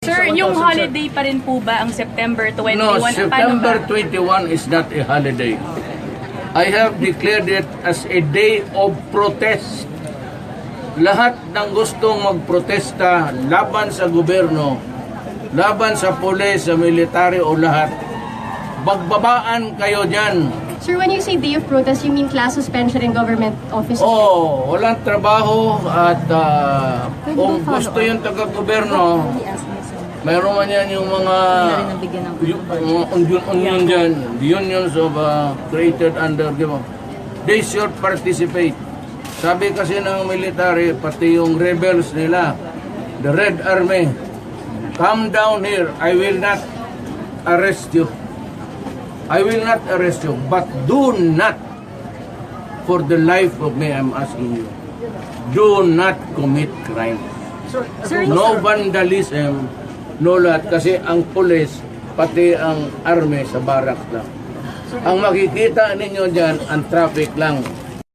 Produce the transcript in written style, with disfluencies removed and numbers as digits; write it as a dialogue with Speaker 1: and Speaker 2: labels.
Speaker 1: Sir, yung holiday pa rin po ba ang September 21?
Speaker 2: No,
Speaker 1: Paano
Speaker 2: September
Speaker 1: ba?
Speaker 2: 21 is not a holiday. I have declared it as a day of protest. Lahat ng gustong magprotesta laban sa gobyerno, laban sa pulis, sa military o lahat, bagbabaan kayo dyan.
Speaker 3: Sir, when you say day of protest, you mean class suspension in government offices?
Speaker 2: Oh, walang trabaho at kung gusto yung taga-gobyerno, mayroon man yan yung mga union dyan, the unions of created under, di ba? They should participate. Sabi kasi ng military, pati yung rebels nila, the Red Army, come down here, I will not arrest you. I will not arrest you, but do not, for the life of me, I'm asking you, do not commit crime. No vandalism, no lahat, kasi ang pulis, pati ang army sa barak lang. Ang makikita ninyo dyan, ang traffic lang.